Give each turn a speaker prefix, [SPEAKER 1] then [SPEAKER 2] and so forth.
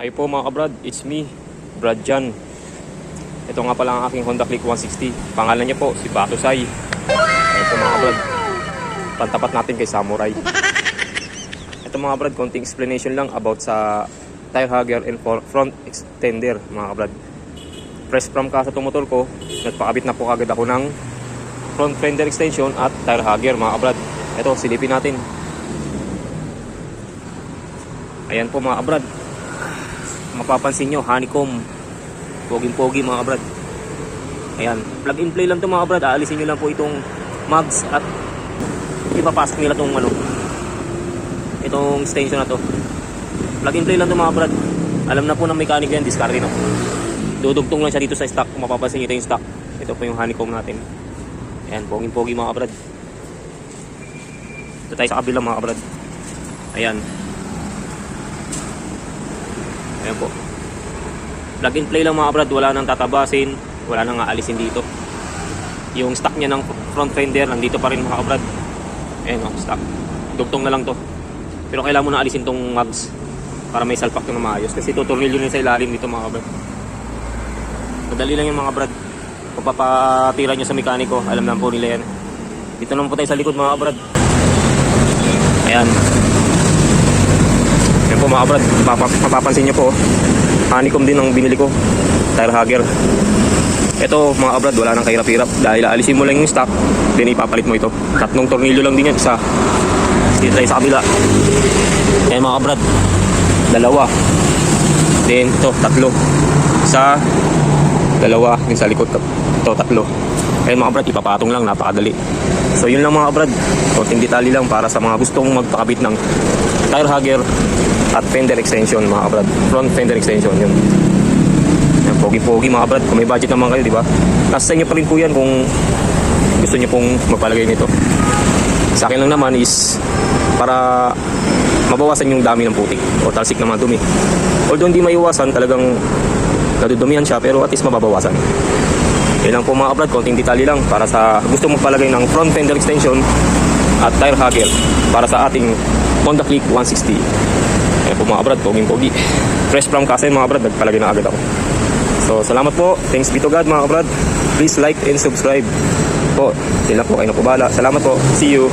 [SPEAKER 1] Hi po mga kabrad, it's me, Brad Jan. Ito nga pala ang aking Honda Click 160. Pangalan niya po, si Batusay. Ito mga kabrad, pantapat natin kay Samurai. Ito mga kabrad, konting explanation lang about sa tire hugger and front extender mga kabrad. Fresh from ka sa motor ko, nagpakabit na po agad ako ng front fender extension at tire hugger mga kabrad. Ito, silipin natin. Ayan po mga kabrad, mapapansin nyo, honeycomb, poging-pogi mga kabrad. Ayan, plug and play lang to mga kabrad. Aalisin nyo lang po itong mugs at ipapasok nila tong itong extension na to. Plug and play lang to mga kabrad. Alam na po ng mechanic yan, discard na. Dudugtong lang siya dito sa stock. Kung mapapansin nyo, ito yung stock. Ito po yung honeycomb natin. Ayan, poging-pogi mga kabrad. Ito tayo sa kabila mga kabrad. Ayan. Ayan po. Plug and play lang mga kabrad. Wala nang tatabasin. Wala nang aalisin dito. Yung stock niya ng front fender nandito pa rin mga kabrad. Ayan o, stock. Dugtong na lang to. Pero kailangan mo na alisin tong mugs para may salpak na maayos. Kasi tutornilyo nyo sa ilalim dito mga kabrad. Madali lang yung mga kabrad. Kung papatira nyo sa mekaniko, alam na po nila yan. Dito naman po tayo sa likod mga kabrad. Ayan. Ayan po mga kabrad, mapapansin nyo po, honeycomb din ang binili ko, tire hugger. Ito mga kabrad, wala nang kahirap-hirap dahil aalisin mo lang yung stock, then ipapalit mo ito. Tatlong tornilyo lang din yan, isa dito tayo sa kabila. Ayan mga kabrad, dalawa, then ito, tatlo, isa, dalawa, yung sa likod, ito, tatlo. Ayan mga kabrad, ipapatong lang, napakadali. So yun lang mga kabrad, konting detalye lang para sa mga gustong magpakabit ng tire hugger at fender extension mga kabrad. Front fender extension yun. Yan, pogi-pogi mga kabrad. Kung may budget naman kayo, di ba? Nasa sa inyo pa rin po yan kung gusto niyo pong magpalagay nito. Sa akin lang naman is para mabawasan yung dami ng putik o talsik na mga dumi. Although hindi maiwasan, talagang nadudumihan siya, pero at least mababawasan. Yan lang po mga kabrad, konting detalye lang para sa gusto mong palagay ng front fender extension at tire hugger para sa ating Honda Click 160. Ayan po mga kabrad, poging-pogi. Fresh from Kasen mga kabrad, nagpalagay na agad ako. So salamat po, thanks be to God mga kabrad. Please like and subscribe po. Sila po, kayo na po bahala. Salamat po, see you.